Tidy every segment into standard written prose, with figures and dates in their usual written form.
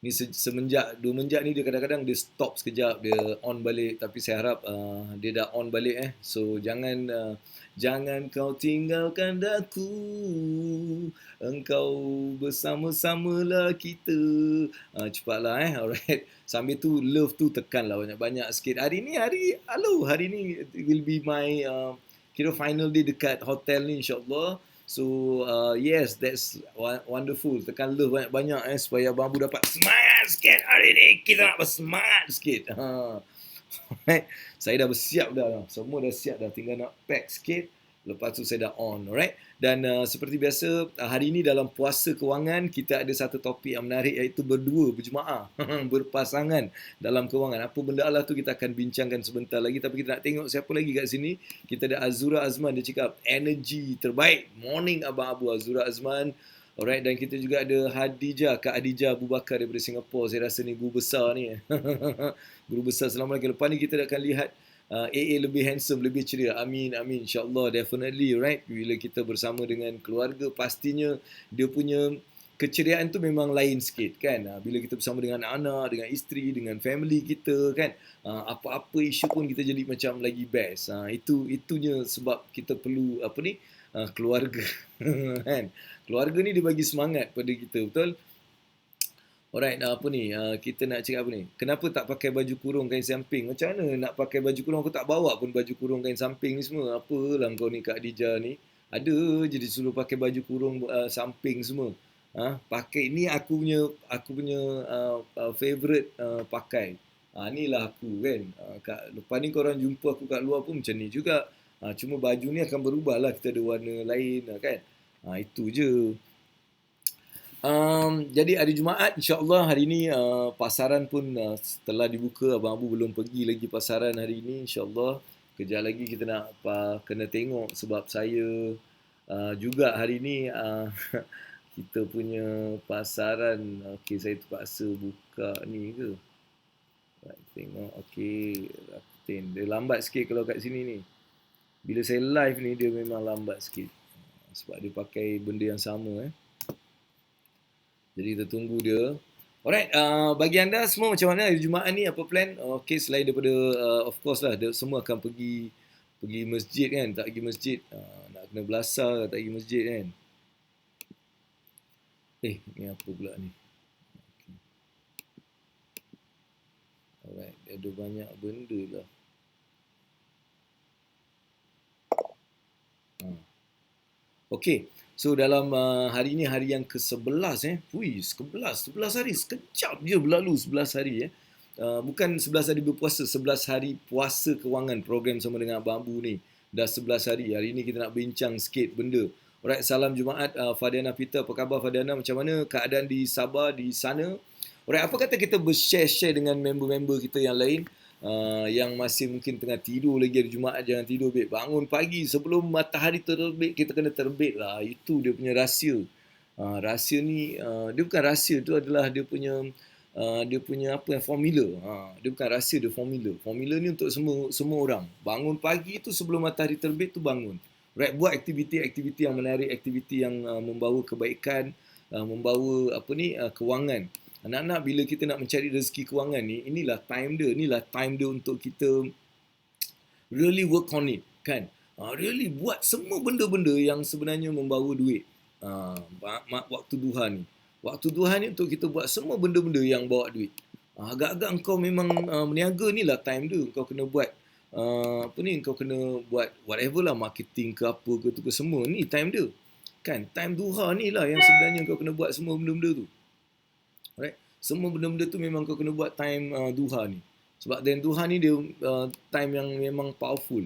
Ni semenjak 2 menjak ni dia kadang-kadang dia stop sekejap, dia on balik, tapi saya harap dia dah on balik So jangan kau tinggalkan daku, engkau bersama-samalah kita. Cepatlah alright. Sambil tu love tu tekanlah banyak-banyak sikit. Hari ni it will be my kira final day dekat hotel ni insya-Allah. So yes, that's wonderful. Tekan love banyak-banyak supaya Abang Abu dapat semangat sikit hari ni. Kita nak bersemangat sikit. Alright. Saya dah bersiap dah. Semua dah siap dah. Tinggal nak pack sikit. Lepas tu saya dah on. Alright. Dan seperti biasa, hari ini dalam puasa kewangan, kita ada satu topik yang menarik iaitu berdua, berjemaah, berpasangan dalam kewangan. Apa benda Allah tu kita akan bincangkan sebentar lagi. Tapi kita nak tengok siapa lagi kat sini. Kita ada Azura Azman. Dia cakap, energy terbaik. Morning Abang Abu. Azura Azman. Alright, dan kita juga ada Kak Hadijah Abu Bakar daripada Singapura. Saya rasa ni guru besar ni. Guru besar Assalamualaikum. Lepas ni kita akan lihat AA lebih handsome, lebih ceria. Amin, amin. InsyaAllah, definitely, right? Bila kita bersama dengan keluarga, pastinya dia punya keceriaan tu memang lain sikit, kan? Bila kita bersama dengan anak, dengan isteri, dengan family kita, kan? Apa-apa isu pun kita jadi macam lagi best. Itunya sebab kita perlu, keluarga. Kan? Keluarga ni dia bagi semangat pada kita, betul? Alright, kita nak cakap apa ni? Kenapa tak pakai baju kurung kain samping? Macam mana nak pakai baju kurung? Aku tak bawa pun baju kurung kain samping ni semua. Apalah kau ni Kak Dija ni. Ada je disuruh pakai baju kurung samping semua. Pakai ni aku punya favorite pakai. Inilah aku kan. Lepas ni korang jumpa aku kat luar pun macam ni juga. Cuma baju ni akan berubah lah. Kita ada warna lain kan. Itu je. Jadi hari Jumaat insya-Allah hari ini pasaran pun telah dibuka. Abang Abu belum pergi lagi pasaran hari ini insya-Allah. Kejap lagi kita nak kena tengok sebab saya juga hari ini kita punya pasaran. Okey, saya terpaksa buka ni ke. Tengok okey, Rakuten. Dia lambat sikit kalau kat sini ni. Bila saya live ni dia memang lambat sikit. Sebab dia pakai benda yang sama Jadi kita tunggu dia. Alright, bagi anda semua macam mana hari Jumaat ni, apa plan? Okay, selain daripada of course lah, semua akan pergi masjid kan, tak pergi masjid, nak kena belasah, tak pergi masjid kan. Ni apa pula ni? Okay. Alright, ada banyak benda lah. Okay, so dalam hari ni hari yang ke-11 11 hari, sekejap je berlalu 11 hari bukan 11 hari berpuasa, 11 hari puasa kewangan program sama dengan Abang Abu ni. Dah 11 hari. Hari ni kita nak bincang sikit benda. Alright, salam Jumaat Fadiana Peter. Apa khabar Fadiana? Macam mana keadaan di Sabah di sana? Alright, apa kata kita share dengan member-member kita yang lain? Yang masih mungkin tengah tidur lagi hari Jumaat, jangan tidur babe. Bangun pagi sebelum matahari terbit, kita kena terbit lah. Itu dia punya rahsia. Rahsia ni dia bukan rahsia, tu adalah dia punya formula. Dia bukan rahsia, dia formula. Formula ni untuk semua orang. Bangun pagi tu sebelum matahari terbit tu bangun. Right, buat aktiviti-aktiviti yang menarik, aktiviti yang membawa kebaikan, membawa kewangan. Anak-anak bila kita nak mencari rezeki kewangan ni, inilah time dia untuk kita really work on it, kan? Really buat semua benda-benda yang sebenarnya membawa duit. Waktu duha ni. Waktu duha ni untuk kita buat semua benda-benda yang bawa duit. Agak-agak engkau memang meniaga ni lah time dia. Engkau kena buat engkau kena buat whatever lah, marketing ke apa ke tu ke semua. Ni time dia. Kan? Time duha ni lah yang sebenarnya engkau kena buat semua benda-benda tu. Right? Semua benda-benda tu memang kau kena buat time duha ni. Sebab dan duha ni dia time yang memang powerful.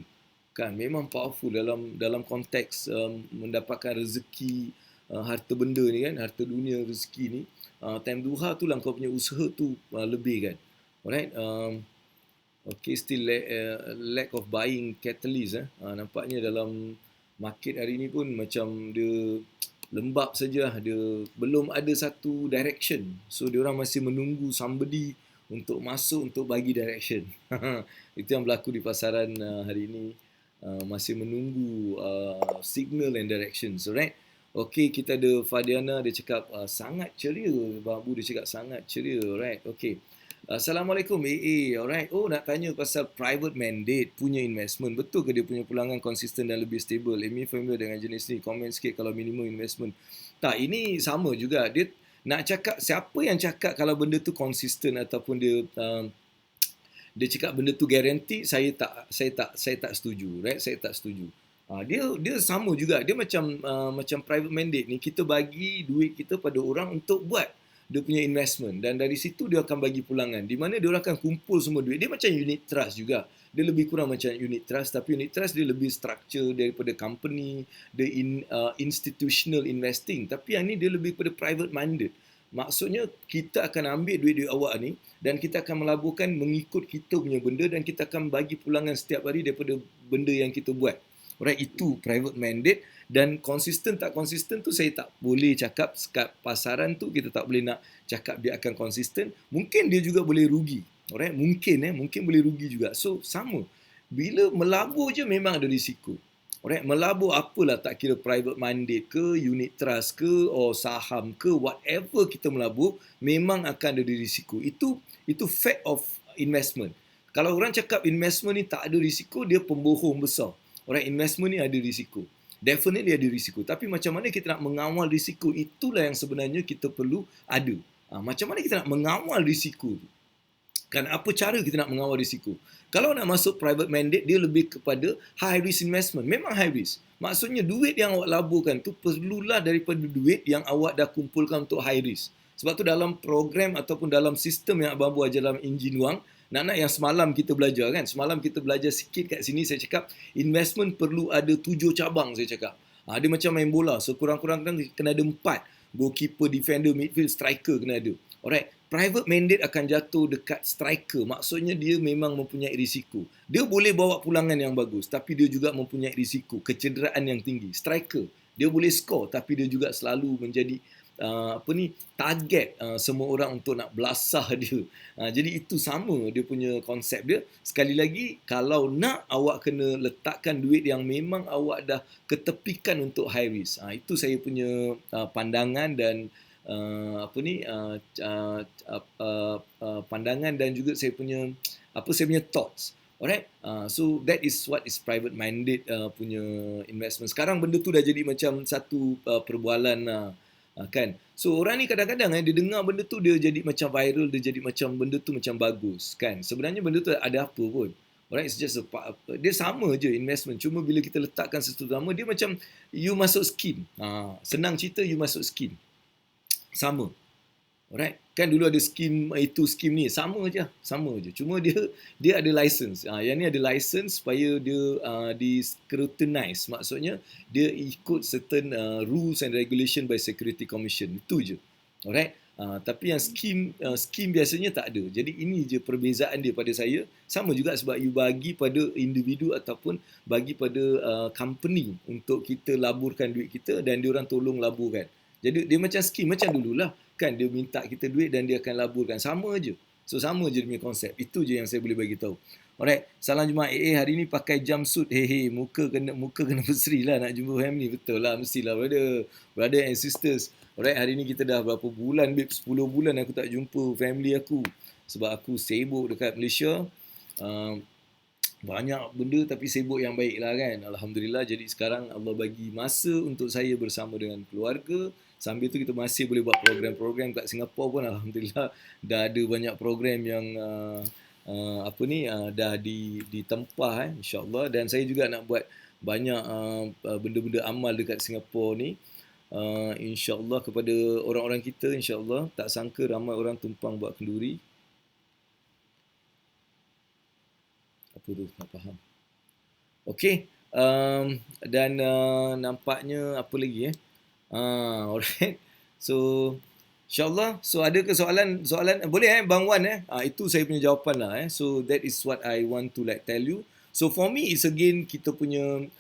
Kan? Memang powerful dalam konteks mendapatkan rezeki, harta benda ni kan, harta dunia, rezeki ni. Time duha tu lah kau punya usaha tu lebih kan. Alright? Okay, still lack of buying catalyst nampaknya dalam market hari ni pun macam dia lembab saja, dia belum ada satu direction. So dia orang masih menunggu somebody untuk masuk untuk bagi direction. Itu yang berlaku di pasaran hari ini. Masih menunggu signal and directions, alright? Okey, kita ada Fadiana, dia cakap sangat ceria. Babu dia cakap sangat ceria. Alright, okey. Assalamualaikum AA. Alright. Oh, nak tanya pasal private mandate punya investment. Betul ke dia punya pulangan konsisten dan lebih stable? Amy familiar dengan jenis ni. Komen sikit kalau minimum investment. Tak, ini sama juga. Dia nak cakap, siapa yang cakap kalau benda tu konsisten ataupun dia cakap benda tu guarantee, saya tak setuju, right? Saya tak setuju. Dia sama juga. Dia macam private mandate ni, kita bagi duit kita pada orang untuk buat dia punya investment, dan dari situ dia akan bagi pulangan, di mana dia orang akan kumpul semua duit. Dia macam unit trust juga. Dia lebih kurang macam unit trust, tapi unit trust dia lebih structure daripada company, dia institutional investing. Tapi yang ni dia lebih pada private mandate. Maksudnya kita akan ambil duit-duit awak ni dan kita akan melaburkan mengikut kita punya benda, dan kita akan bagi pulangan setiap hari daripada benda yang kita buat. Alright, itu private mandate. Dan konsisten tak konsisten tu saya tak boleh cakap. Sekat pasaran tu kita tak boleh nak cakap dia akan konsisten. Mungkin dia juga boleh rugi. Alright, mungkin boleh rugi juga. So sama. Bila melabur je memang ada risiko. Alright, melabur apalah, tak kira private mandate ke, unit trust ke, or saham ke, whatever kita melabur, memang akan ada risiko. Itu fact of investment. Kalau orang cakap investment ni tak ada risiko, dia pembohong besar. Alright, investment ni ada risiko. Definitely ada risiko. Tapi macam mana kita nak mengawal risiko, itulah yang sebenarnya kita perlu ada. Macam mana kita nak mengawal risiko tu? Kan, apa cara kita nak mengawal risiko? Kalau nak masuk private mandate, dia lebih kepada high risk investment. Memang high risk. Maksudnya duit yang awak laburkan tu perlulah daripada duit yang awak dah kumpulkan untuk high risk. Sebab tu dalam program ataupun dalam sistem yang Abang Bu ajar dalam Enjin Wang, nak yang semalam kita belajar kan, semalam kita belajar sikit kat sini, saya cakap investment perlu ada 7 cabang, saya cakap. Dia macam main bola, sekurang-kurang kena ada 4. Goalkeeper, defender, midfield, striker kena ada. Alright, private mandate akan jatuh dekat striker. Maksudnya dia memang mempunyai risiko. Dia boleh bawa pulangan yang bagus, tapi dia juga mempunyai risiko, kecederaan yang tinggi. Striker, dia boleh score, tapi dia juga selalu menjadi target semua orang untuk nak belasah dia. Jadi itu sama dia punya konsep dia. Sekali lagi, kalau nak, awak kena letakkan duit yang memang awak dah ketepikan untuk high risk. Itu saya punya pandangan dan pandangan dan juga saya punya thoughts. Alright, so that is what is private mandate punya investment. Sekarang benda tu dah jadi macam satu perbualan kan. So orang ni kadang-kadang dia dengar benda tu, dia jadi macam viral, dia jadi macam benda tu macam bagus kan. Sebenarnya benda tu ada apa pun. Alright, it's just dia sama je investment. Cuma bila kita letakkan sesuatu nama, dia macam you masuk skim. Senang cerita, you masuk skim. Sama. Alright, kan dulu ada skim itu, skim ni, sama je. Cuma dia ada license. Yang ni ada license supaya dia di scrutinize. Maksudnya dia ikut certain rules and regulation by Security Commission. Itu je. Alright. Tapi yang skim biasanya tak ada. Jadi ini je perbezaan dia pada saya. Sama juga sebab you bagi pada individu ataupun bagi pada company untuk kita laburkan duit kita, dan dia orang tolong laburkan. Jadi dia macam skim, macam dululah kan, dia minta kita duit dan dia akan laburkan. Sama je. So sama je dia punya konsep. Itu je yang saya boleh bagi tahu. Alright, salam Jumaat AA. Hari ni pakai jumpsuit. Muka kena berseri lah nak jumpa family. Betul lah, mestilah brother and sisters. Alright, hari ni kita dah berapa bulan, babe? 10 bulan aku tak jumpa family aku. Sebab aku sibuk dekat Malaysia. Banyak benda tapi sibuk yang baik lah kan. Alhamdulillah. Jadi sekarang Allah bagi masa untuk saya bersama dengan keluarga. Sambil tu kita masih boleh buat program-program kat Singapura pun. Alhamdulillah dah ada banyak program yang dah ditempah insya-Allah. Dan saya juga nak buat banyak benda-benda amal dekat Singapura ni. InsyaAllah kepada orang-orang kita, insyaAllah. Tak sangka ramai orang tumpang buat kenduri. Apa tu? Tak faham. Okey. Dan nampaknya apa lagi alright. So InsyaAllah. So ada ke soalan boleh Bang Wan itu saya punya jawapan lah So that is what I want to tell you. So for me it's again kita punya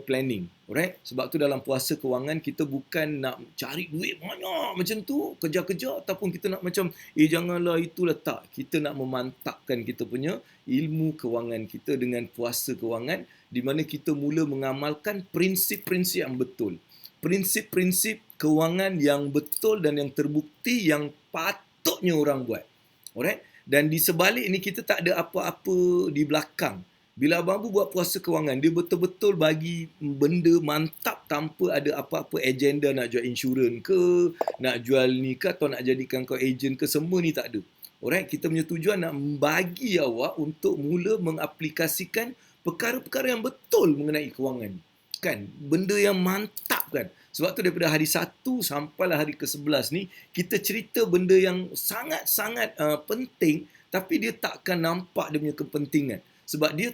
planning, alright? Sebab tu dalam puasa kewangan kita bukan nak cari duit banyak macam tu, kejar-kejar, ataupun kita nak macam janganlah itulah, tak. Kita nak memantapkan kita punya ilmu kewangan kita dengan puasa kewangan, di mana kita mula mengamalkan prinsip-prinsip yang betul. prinsip-prinsip kewangan yang betul dan yang terbukti yang patutnya orang buat. Alright? Dan di sebalik ni kita tak ada apa-apa di belakang. Bila Abang Abu buat puasa kewangan, dia betul-betul bagi benda mantap tanpa ada apa-apa agenda nak jual insurans ke, nak jual ni ke, atau nak jadikan kau agent ke, semua ni tak ada. Alright, kita punya tujuan nak bagi awak untuk mula mengaplikasikan perkara-perkara yang betul mengenai kewangan. Kan? Benda yang mantap kan? Sebab tu daripada hari 1 sampailah hari ke-11 ni, kita cerita benda yang sangat-sangat penting, tapi dia takkan nampak dia punya kepentingan. Sebab dia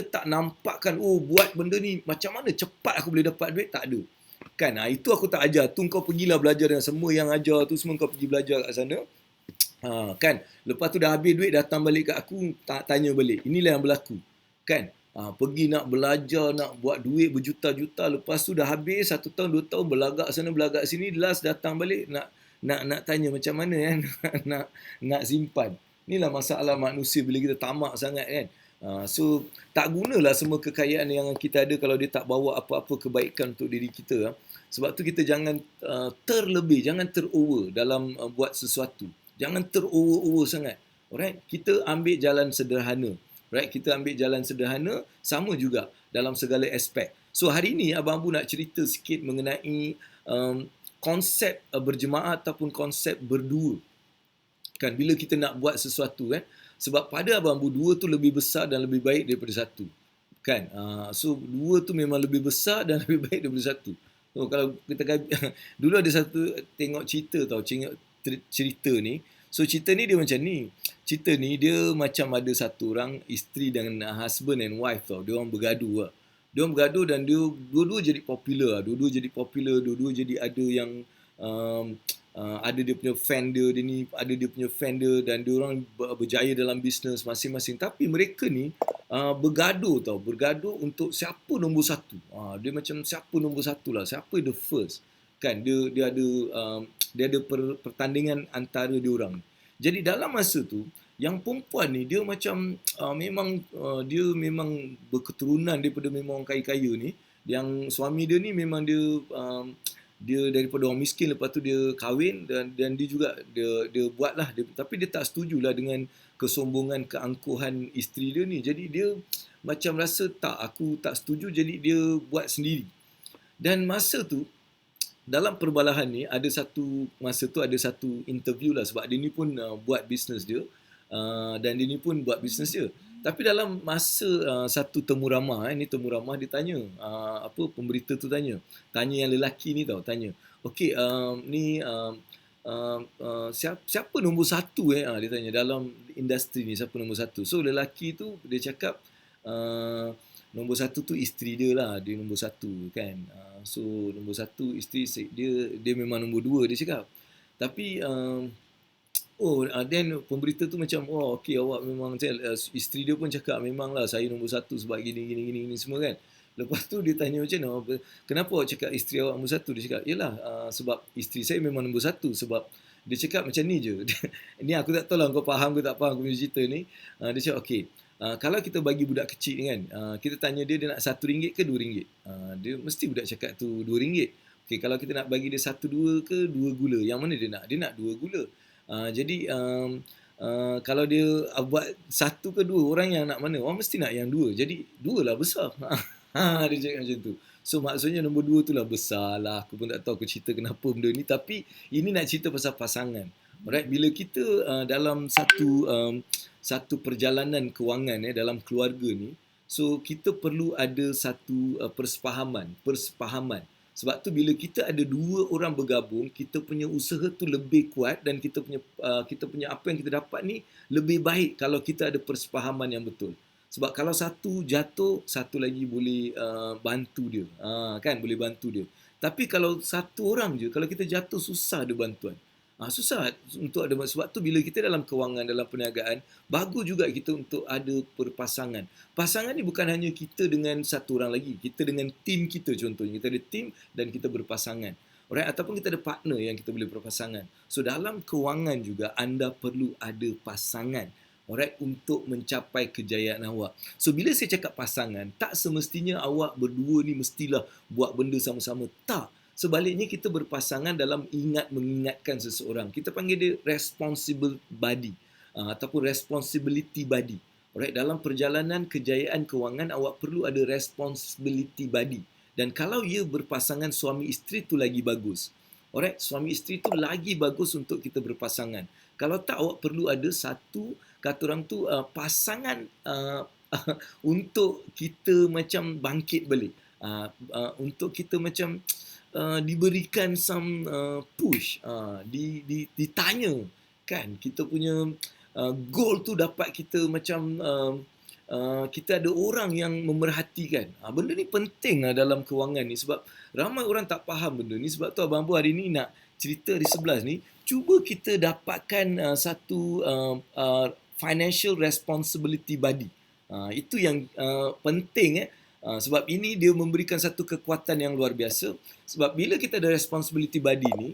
tak nampakkan, oh buat benda ni macam mana cepat aku boleh dapat duit, tak ada. Kan? Itu aku tak ajar. Tu kau pergilah belajar dengan semua yang ajar tu, semua kau pergi belajar kat sana. Kan? Lepas tu dah habis duit, datang balik kat aku, tanya balik. Inilah yang berlaku. Kan? Pergi nak belajar, nak buat duit berjuta-juta, lepas tu dah habis 1 tahun 2 tahun berlagak sana berlagak sini, last datang balik nak tanya macam mana kan. nak simpan. Inilah masalah manusia bila kita tamak sangat kan. So tak gunalah semua kekayaan yang kita ada kalau dia tak bawa apa-apa kebaikan untuk diri kita. Sebab tu kita jangan terlebih, jangan terover dalam buat sesuatu. Jangan terover-over sangat. Alright, kita ambil jalan sederhana. Right, kita ambil jalan sederhana, sama juga dalam segala aspek. So hari ini Abang Abu nak cerita sikit mengenai konsep berjemaah ataupun konsep berdua. Kan, bila kita nak buat sesuatu kan, sebab pada Abang Abu, dua tu lebih besar dan lebih baik daripada satu. Kan, so dua tu memang lebih besar dan lebih baik daripada satu. So kalau kita dulu ada satu tengok cerita tau, cerita ni. So cerita ni dia macam ni. Cerita ni dia macam ada satu orang isteri dan husband and wife tau. Dia orang bergaduh lah. Dia orang bergaduh dan dua-dua jadi popular. Dua-dua jadi ada yang ada dia punya fan dia ni, ada dia punya fan dia, dan dia orang berjaya dalam bisnes masing-masing. Tapi mereka ni bergaduh tau. Bergaduh untuk siapa nombor satu. Dia macam siapa nombor satu lah. Siapa the first. Kan, dia ada pertandingan antara dia orang. Jadi dalam masa tu, yang perempuan ni dia macam dia memang berketurunan daripada memang orang kaya-kaya ni. Yang suami dia ni memang dia daripada orang miskin, lepas tu dia kahwin dan dia juga dia buatlah tapi dia tak setujulah dengan kesombongan, keangkuhan isteri dia ni. Jadi dia macam rasa aku tak setuju, jadi dia buat sendiri. Dan masa tu dalam perbalahan ni ada satu interview lah, sebab dia ni pun buat bisnes dia dan dia ni pun buat bisnes dia. Tapi dalam masa satu temu ramah, ini temu ramah, dia tanya pemberita tu tanya yang lelaki ni tau, tanya, okey, siapa nombor satu dia tanya dalam industri ni, siapa nombor satu. So lelaki tu dia cakap nombor satu tu isteri dia lah, dia nombor satu kan. So nombor satu isteri dia memang nombor dua, dia cakap. Tapi then pemberita tu macam, okey, awak memang isteri dia pun cakap memanglah saya nombor satu sebab gini semua kan. Lepas tu dia tanya macam mana, kenapa awak cakap isteri awak nombor satu? Dia cakap, yelah, sebab isteri saya memang nombor satu. Sebab dia cakap macam ni je. Ni aku tak tahu lah kau faham ke tak faham aku punya cerita ni. Dia cakap, okey, kalau kita bagi budak kecil ni kan, kita tanya dia nak RM1 ke RM2, dia mesti budak cakap tu RM2. Okay, kalau kita nak bagi dia 1, 2 ke 2 gula, yang mana dia nak? Dia nak 2 gula. Jadi kalau dia buat 1 ke 2, orang yang nak mana? Orang mesti nak yang 2. Jadi 2 lah besar. Dia cakap macam tu. So maksudnya nombor 2 tu lah besar lah. Aku pun tak tahu aku cerita kenapa benda ni, tapi ini nak cerita pasal pasangan. Alright, bila kita dalam satu perjalanan kewangan dalam keluarga ni, so kita perlu ada satu persefahaman. Sebab tu bila kita ada dua orang bergabung, kita punya usaha tu lebih kuat dan kita punya apa yang kita dapat ni lebih baik kalau kita ada persefahaman yang betul. Sebab kalau satu jatuh, satu lagi boleh bantu dia. Kan, boleh bantu dia. Tapi kalau satu orang je, kalau kita jatuh, susah ada bantuan. Susah untuk ada, sebab tu bila kita dalam kewangan, dalam perniagaan, bagus juga kita untuk ada perpasangan. Pasangan ni bukan hanya kita dengan satu orang lagi, kita dengan tim kita contohnya. Kita ada tim dan kita berpasangan. Alright, ataupun kita ada partner yang kita boleh berpasangan. So dalam kewangan juga anda perlu ada pasangan. Alright, untuk mencapai kejayaan awak. So bila saya cakap pasangan, tak semestinya awak berdua ni mestilah buat benda sama-sama. Tak. Sebaliknya kita berpasangan dalam mengingatkan seseorang. Kita panggil dia responsible body ataupun responsibility body. Alright, dalam perjalanan kejayaan kewangan awak perlu ada responsibility body. Dan kalau ia berpasangan suami isteri tu lagi bagus. Alright, suami isteri tu lagi bagus untuk kita berpasangan. Kalau tak, awak perlu ada satu, kata orang tu, pasangan untuk kita macam bangkit balik. Untuk kita macam diberikan some push, ditanya kan kita punya goal tu dapat kita macam kita ada orang yang memerhatikan. Benda ni penting dalam kewangan ni sebab ramai orang tak faham benda ni. Sebab tu Abang Bu hari ni nak cerita di 11 ni, cuba kita dapatkan satu financial responsibility body. Itu yang penting sebab ini dia memberikan satu kekuatan yang luar biasa. Sebab bila kita ada responsibility body ni,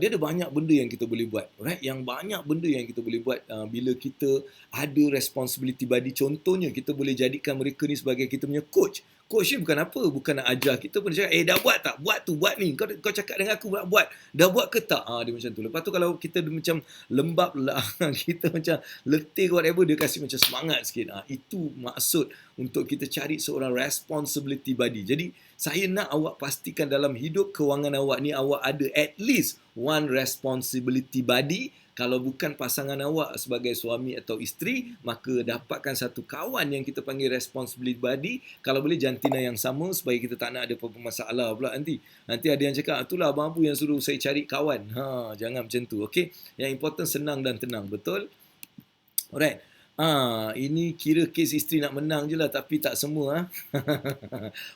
dia ada banyak benda yang kita boleh buat. Right? Yang banyak benda yang kita boleh buat bila kita ada responsibility body. Contohnya, kita boleh jadikan mereka ni sebagai kita punya coach. Coach ni bukan apa, bukan nak ajar kita pun. Dia cakap, dah buat tak? Buat tu, buat ni. Kau cakap dengan aku nak buat. Dah buat ke tak? Dia macam tu. Lepas tu kalau kita macam lembab lah, kita macam letih whatever, dia kasih macam semangat sikit. Itu maksud untuk kita cari seorang responsibility body. Jadi, saya nak awak pastikan dalam hidup kewangan awak ni, awak ada at least one responsibility body. Kalau bukan pasangan awak sebagai suami atau isteri, maka dapatkan satu kawan yang kita panggil responsibility body. Kalau boleh jantina yang sama supaya kita tak nak ada apa-apa masalah pula nanti. Nanti ada yang cakap, itulah Abang Bu yang suruh saya cari kawan. Jangan macam tu, okey? Yang important senang dan tenang, betul? Alright. Ini kira kes isteri nak menang je lah, tapi tak semua.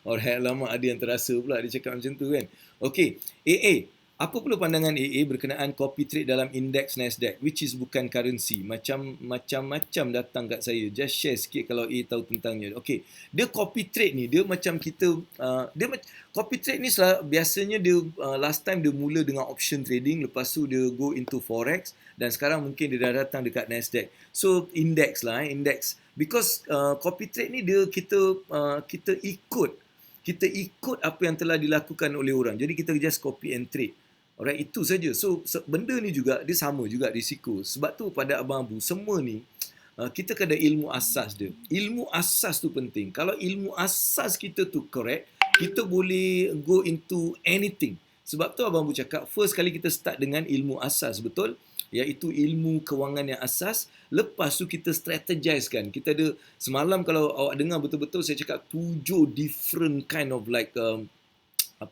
Alright, lama ada yang terasa pula dia cakap macam tu kan. Okey, AA. Apa pula pandangan AA berkenaan copy trade dalam indeks Nasdaq, which is bukan currency? Macam-macam datang kat saya. Just share sikit kalau AA tahu tentangnya. Okey, dia copy trade ni, dia macam kita, copy trade ni biasanya dia last time dia mula dengan option trading, lepas tu dia go into forex, dan sekarang mungkin dia dah datang dekat Nasdaq. So index lah, index. Because copy trade ni dia kita ikut apa yang telah dilakukan oleh orang. Jadi kita just copy and trade. Alright, itu saja. So benda ni juga dia sama juga risiko. Sebab tu pada Abang Bu, semua ni kita kena ilmu asas dia. Ilmu asas tu penting. Kalau ilmu asas kita tu correct, kita boleh go into anything. Sebab tu Abang Bu cakap, first kali kita start dengan ilmu asas, betul? Iaitu ilmu kewangan yang asas. Lepas tu kita strategize kan. Kita ada, semalam kalau awak dengar betul-betul saya cakap 7 different kind of like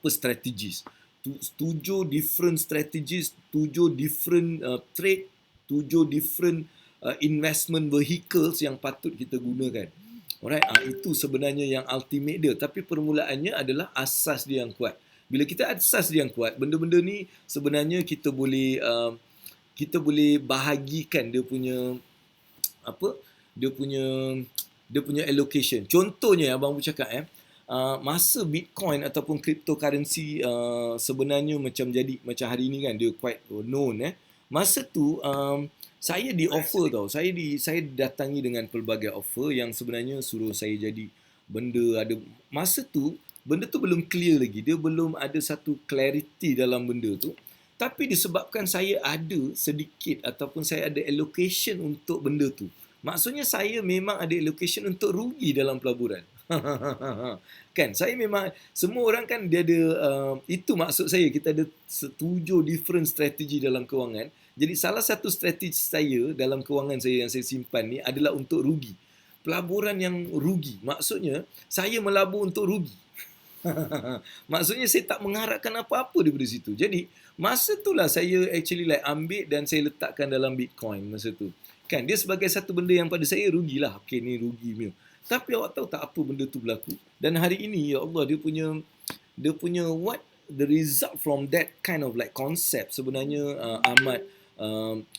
strategies. 7 different strategies, 7 different trade, 7 different investment vehicles yang patut kita gunakan. Alright, itu sebenarnya yang ultimate dia. Tapi permulaannya adalah asas dia yang kuat. Bila kita asas dia yang kuat, benda-benda ni sebenarnya kita boleh bahagikan dia punya dia punya allocation. Contohnya Abang Bu cakap masa Bitcoin ataupun cryptocurrency sebenarnya macam hari ni kan dia quite known masa tu saya di offer tau. Saya datangi dengan pelbagai offer yang sebenarnya suruh saya jadi benda ada. Masa tu benda tu belum clear lagi. Dia belum ada satu clarity dalam benda tu. Tapi disebabkan saya ada sedikit ataupun saya ada allocation untuk benda tu. Maksudnya saya memang ada allocation untuk rugi dalam pelaburan. Kan, saya memang, semua orang kan dia ada, itu maksud saya, kita ada 7 different strategi dalam kewangan. Jadi salah satu strategi saya dalam kewangan saya yang saya simpan ni adalah untuk rugi. Pelaburan yang rugi. Maksudnya, saya melabur untuk rugi. Maksudnya saya tak mengharapkan apa-apa daripada situ. Jadi masa itulah saya actually like ambil dan saya letakkan dalam Bitcoin masa tu. Kan dia sebagai satu benda yang pada saya rugilah. Okey, ni rugi punya. Tapi awak tahu tak apa benda tu berlaku? Dan hari ini ya Allah dia punya what the result from that kind of like concept sebenarnya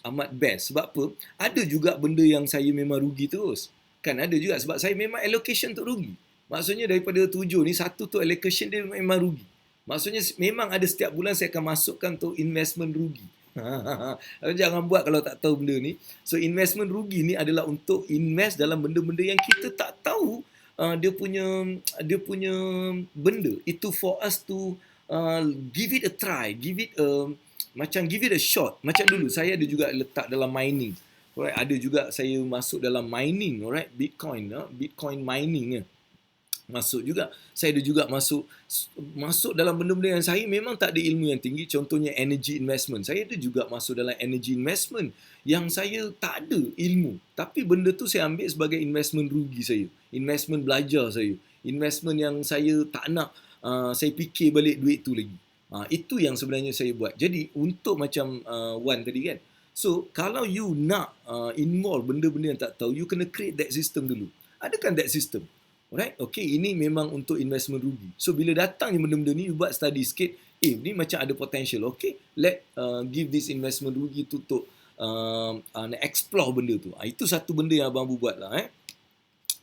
amat best. Sebab apa? Ada juga benda yang saya memang rugi terus. Kan ada juga sebab saya memang allocation untuk rugi. Maksudnya daripada 7 ni, satu tu allocation dia memang rugi. Maksudnya memang ada setiap bulan saya akan masukkan untuk investment rugi. Jangan buat kalau tak tahu benda ni. So investment rugi ni adalah untuk invest dalam benda-benda yang kita tak tahu dia punya benda. Itu for us to give it a try, give it a shot. Macam dulu saya ada juga letak dalam mining. Alright, ada juga saya masuk dalam mining, alright, Bitcoin mining. Masuk juga. Saya ada juga masuk dalam benda-benda yang saya memang tak ada ilmu yang tinggi. Contohnya energy investment. Saya ada juga masuk dalam energy investment yang saya tak ada ilmu. Tapi benda tu saya ambil sebagai investment rugi saya. Investment belajar saya. Investment yang saya tak nak saya fikir balik duit tu lagi. Itu yang sebenarnya saya buat. Jadi untuk macam Wan tadi kan. So kalau you nak involve benda-benda yang tak tahu, you kena create that system dulu. Adakan that system? Alright, okay, ini memang untuk investment rugi. So bila datang benda-benda ni, you buat study sikit, ni macam ada potential. Okay, give this investment rugi tu untuk explore benda tu. Itu satu benda yang Abang Abu buat lah.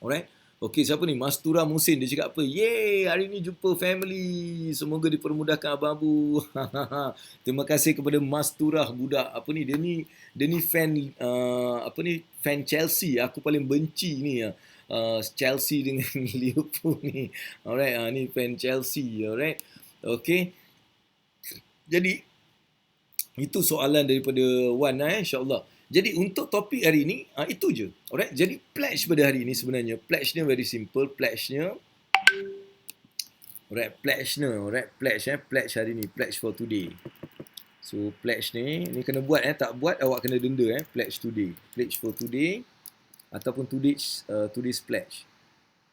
Alright, okay, siapa ni? Mastura Musin, dia cakap apa? Yeay, hari ni jumpa family. Semoga dipermudahkan Abang Abu. Terima kasih kepada Mastura, budak apa ni? Dia ni fan fan Chelsea. Aku paling benci ni Chelsea dengan Liverpool ni. Alright, ni fan Chelsea. Alright, okay. Jadi itu soalan daripada Wan insyaAllah. Jadi untuk topik hari ni itu je. Alright, jadi pledge pada hari ni sebenarnya pledge-nya very simple. Pledge-nya pledge hari ni, pledge for today. So pledge ni kena buat tak buat awak kena denda pledge today. Pledge for today ataupun today's pledge.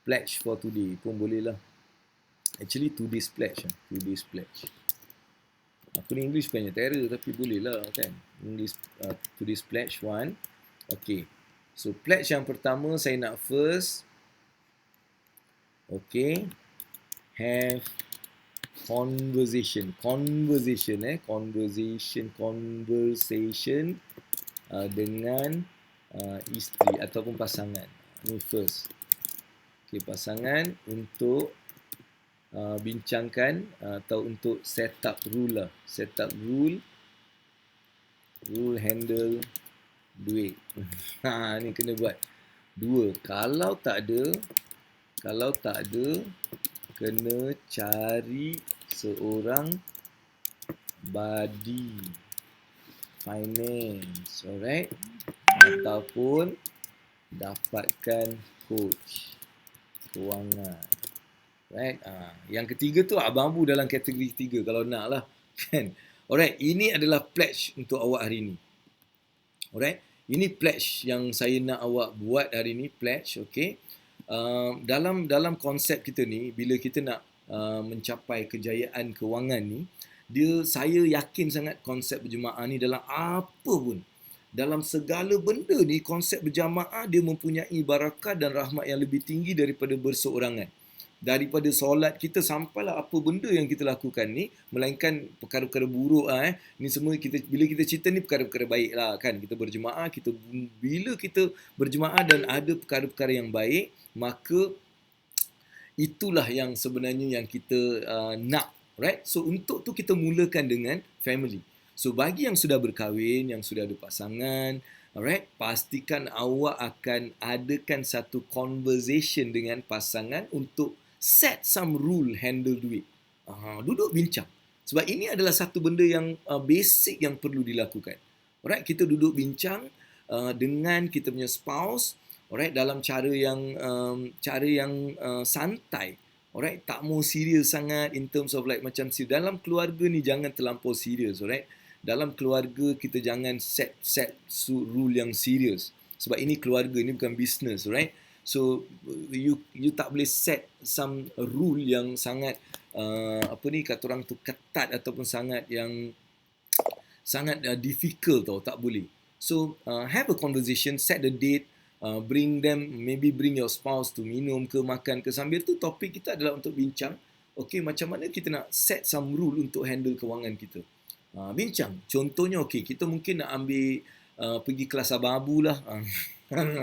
Pledge for today pun boleh lah. Actually today's pledge. Aku ni English bukannya terror tapi boleh lah kan. English today's pledge one. Okay. So pledge yang pertama saya nak first. Okay. Have conversation dengan isteri ataupun pasangan. Ini first. Okay, pasangan untuk bincangkan atau untuk set up rule handle duit. Ni kena buat. Dua, kalau tak ada kena cari seorang buddy finance, alright, ataupun dapatkan coach kewangan. Right? Yang ketiga tu Abang Abu dalam kategori ketiga kalau nak lah kan. Alright, ini adalah pledge untuk awak hari ni. Alright, ini pledge yang saya nak awak buat hari ni, pledge. Okay, dalam konsep kita ni, bila kita nak mencapai kejayaan kewangan ni, saya yakin sangat konsep berjemaah ni dalam apa pun, dalam segala benda ni, konsep berjamaah dia mempunyai barakah dan rahmat yang lebih tinggi daripada berseorangan. Daripada solat kita sampailah apa benda yang kita lakukan ni, melainkan perkara-perkara buruk ni semua bila kita cerita ni perkara-perkara baik lah kan. Kita berjemaah, bila kita berjemaah dan ada perkara-perkara yang baik, maka itulah yang sebenarnya yang kita nak, right? So untuk tu kita mulakan dengan family. So bagi yang sudah berkahwin, yang sudah ada pasangan, alright, pastikan awak akan adakan satu conversation dengan pasangan untuk set some rule handle duit. Duduk bincang. Sebab ini adalah satu benda yang basic yang perlu dilakukan. Alright, kita duduk bincang dengan kita punya spouse, alright, dalam cara yang santai. Alright, tak mau serius sangat in terms of like macam dalam keluarga ni jangan terlampau serius, alright. Dalam keluarga kita jangan set rule yang serius. Sebab ini keluarga, ini bukan business, right? So you tak boleh set some rule yang sangat kata orang tu ketat ataupun sangat difficult tau, tak boleh. So have a conversation, set the date, bring your spouse to minum ke makan ke. Sambil tu topik kita adalah untuk bincang, okay, macam mana kita nak set some rule untuk handle kewangan kita. Bincang. Contohnya, okay, kita mungkin nak ambil pergi kelas Abang Abu lah.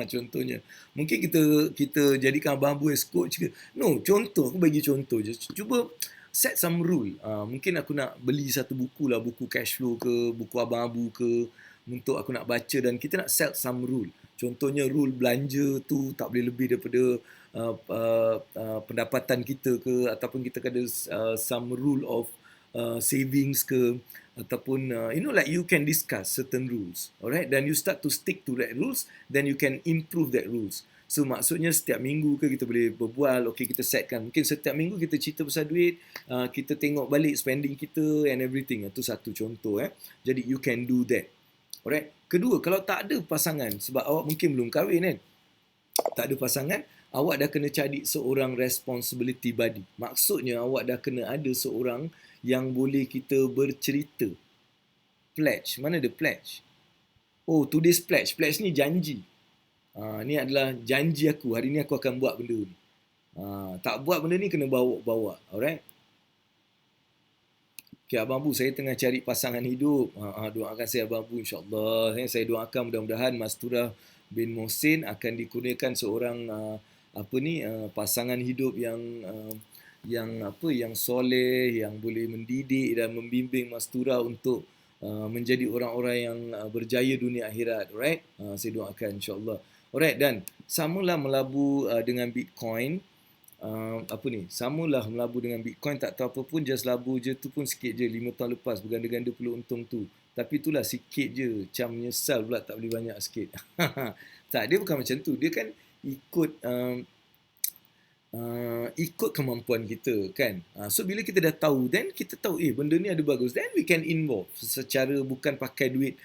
Contohnya. Mungkin kita jadikan Abang Abu as coach ke. No, contoh. Aku bagi contoh je. Cuba set some rule. Mungkin aku nak beli satu buku lah. Buku cash flow ke, buku Abang Abu ke. Untuk aku nak baca dan kita nak set some rule. Contohnya rule belanja tu tak boleh lebih daripada pendapatan kita ke. Ataupun kita ada some rule of savings ke, ataupun like you can discuss certain rules, alright, then you start to stick to that rules, then you can improve that rules. So maksudnya setiap minggu ke kita boleh berbual, okay, kita setkan mungkin setiap minggu kita cerita pasal duit, kita tengok balik spending kita and everything. Itu satu contoh. Jadi you can do that, alright. Kedua, kalau tak ada pasangan, sebab awak mungkin belum kahwin kan, tak ada pasangan, awak dah kena cari seorang responsibility buddy. Maksudnya awak dah kena ada seorang yang boleh kita bercerita. Pledge. Mana ada pledge? Oh, today's pledge. Pledge ni janji. Ni adalah janji aku. Hari ni aku akan buat benda ni. Tak buat benda ni kena bawa. Alright? Okay, Abang Bu, saya tengah cari pasangan hidup. Doakan saya, Abang Bu, insyaAllah. Saya doakan mudah-mudahan Masturah bin Mohsin akan dikurniakan seorang pasangan hidup yang soleh, yang boleh mendidik dan membimbing Masturah untuk menjadi orang-orang yang berjaya dunia akhirat. Alright? Saya doakan insyaAllah. Alright, dan samalah melabur dengan Bitcoin. Samalah melabur dengan Bitcoin, tak tahu apa pun, just labur je tu pun sikit je. 5 tahun lepas berganda-ganda perlu untung tu. Tapi itulah sikit je, macam menyesal pula tak boleh banyak sikit. Tak, dia bukan macam tu. Dia kan ikut kemampuan kita kan. So bila kita dah tahu, then kita tahu benda ni ada bagus, then we can involve secara bukan pakai duit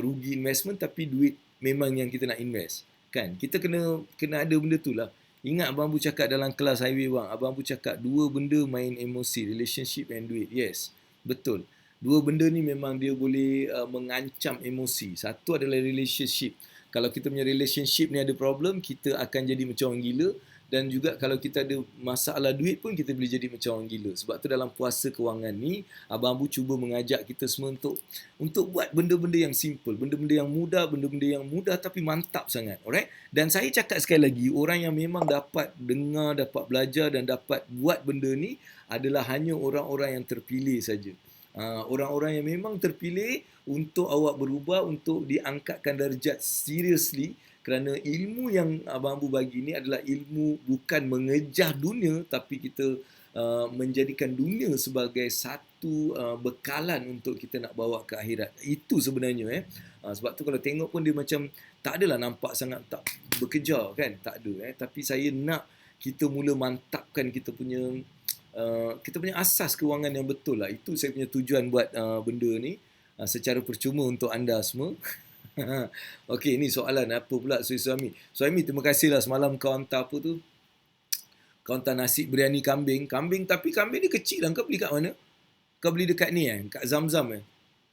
rugi investment, tapi duit memang yang kita nak invest kan. Kita kena ada benda tu lah. Ingat Abang Bu cakap dalam kelas highway bang, Abang Bu cakap dua benda main emosi, relationship and duit. Yes, betul. Dua benda ni memang dia boleh mengancam emosi. Satu adalah relationship. Kalau kita punya relationship ni ada problem, kita akan jadi macam orang gila. Dan juga kalau kita ada masalah duit pun, kita boleh jadi macam orang gila. Sebab tu dalam puasa kewangan ni, Abang Bu cuba mengajak kita semua untuk buat benda-benda yang simple, benda-benda yang mudah tapi mantap sangat. Alright? Dan saya cakap sekali lagi, orang yang memang dapat dengar, dapat belajar dan dapat buat benda ni adalah hanya orang-orang yang terpilih saja. Orang-orang yang memang terpilih untuk awak berubah, untuk diangkatkan darjat seriously. Kerana ilmu yang Abang Bu bagi ni adalah ilmu bukan mengejar dunia, tapi kita menjadikan dunia sebagai satu bekalan untuk kita nak bawa ke akhirat. Itu sebenarnya. Sebab tu kalau tengok pun dia macam tak adalah nampak sangat tak bekerja kan. Tak ada. Tapi saya nak kita mula mantapkan kita punya asas kewangan yang betul lah. Itu saya punya tujuan buat benda ni secara percuma untuk anda semua. Okey, ni soalan apa pula suami. Suami, terima kasihlah semalam kau hantar apa tu? Kau hantar nasi biryani kambing. Tapi kambing ni kecil lah. Kau beli kat mana? Kau beli dekat ni kat Zamzam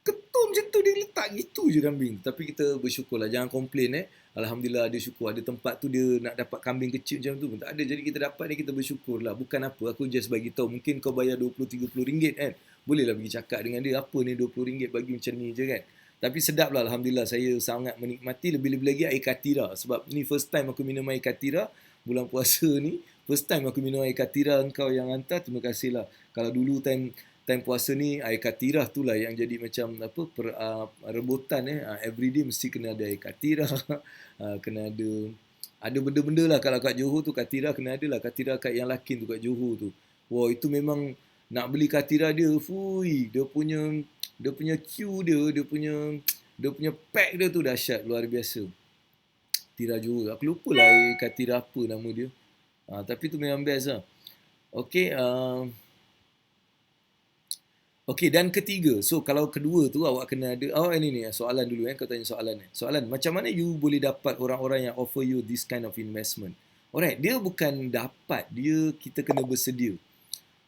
Ketum macam tu, dia letak gitu je kambing. Tapi kita bersyukur lah. Jangan komplain Alhamdulillah ada syukur. Ada tempat tu dia nak dapat kambing kecil macam tu pun tak ada. Jadi kita dapat ni, kita bersyukur lah. Bukan apa, aku just bagi tahu. Mungkin kau bayar RM20-30 kan. Bolehlah pergi cakap dengan dia, apa ni RM20 bagi macam ni je kan. Tapi sedap lah, Alhamdulillah. Saya sangat menikmati, lebih-lebih lagi air katira. Sebab ni first time aku minum air katira bulan puasa ni. First time aku minum air katira, engkau yang hantar, terima kasih lah. Kalau dulu time puasa ni, air katira tu lah yang jadi macam rebutan everyday mesti kena ada air katira. Kena ada benda-benda lah. Kalau kat Johor tu katira kena ada lah. Katira kat yang lakin tu kat Johor tu. Wah, itu memang nak beli katira dia, dia punya queue dia punya pack dia tu dahsyat, luar biasa. Tira Johor. Aku lupa lah katira apa nama dia. Tapi tu memang best lah. Okey, okey, dan ketiga. So kalau kedua tu awak kena ada ini soalan dulu kau tanya soalan Soalan, macam mana you boleh dapat orang-orang yang offer you this kind of investment? Alright, dia bukan dapat, kita kena bersedia.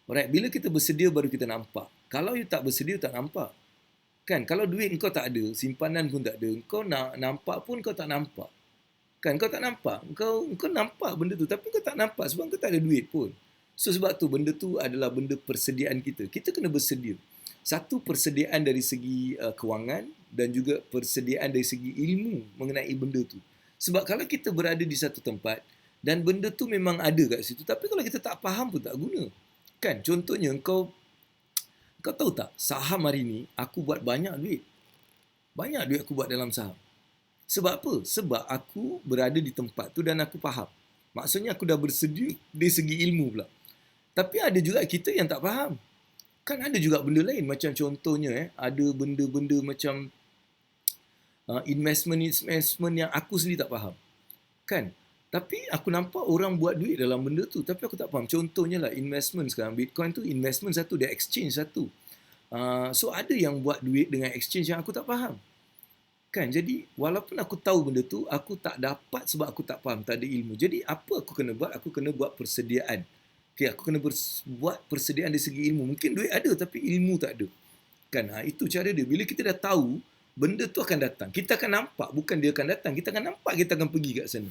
Alright, bila kita bersedia baru kita nampak. Kalau you tak bersedia tak nampak. Kan, kalau duit kau tak ada, simpanan pun tak ada, kau nak nampak pun kau tak nampak. Kan, kau tak nampak. Kau nampak benda tu, tapi kau tak nampak sebab kau tak ada duit pun. So, sebab tu, benda tu adalah benda persediaan kita. Kita kena bersedia. Satu, persediaan dari segi kewangan dan juga persediaan dari segi ilmu mengenai benda tu. Sebab kalau kita berada di satu tempat dan benda tu memang ada kat situ, tapi kalau kita tak faham pun tak guna. Kan, contohnya kau tahu tak, saham hari ni aku buat banyak duit. Banyak duit aku buat dalam saham. Sebab apa? Sebab aku berada di tempat tu dan aku faham. Maksudnya aku dah bersedia dari segi ilmu pula. Tapi ada juga kita yang tak faham. Kan ada juga benda lain, macam contohnya ada benda-benda macam investment yang aku sendiri tak faham. Kan? Tapi aku nampak orang buat duit dalam benda tu, tapi aku tak faham. Contohnya lah investment sekarang, Bitcoin tu investment satu, dia exchange satu. So ada yang buat duit dengan exchange yang aku tak faham. Kan? Jadi walaupun aku tahu benda tu, aku tak dapat sebab aku tak faham, tak ada ilmu. Jadi apa aku kena buat? Aku kena buat persediaan. Okay, aku kena buat persediaan dari segi ilmu. Mungkin duit ada tapi ilmu tak ada. Kan? Itu cara dia. Bila kita dah tahu, benda tu akan datang. Kita akan nampak, bukan dia akan datang. Kita akan nampak, kita akan pergi kat sana.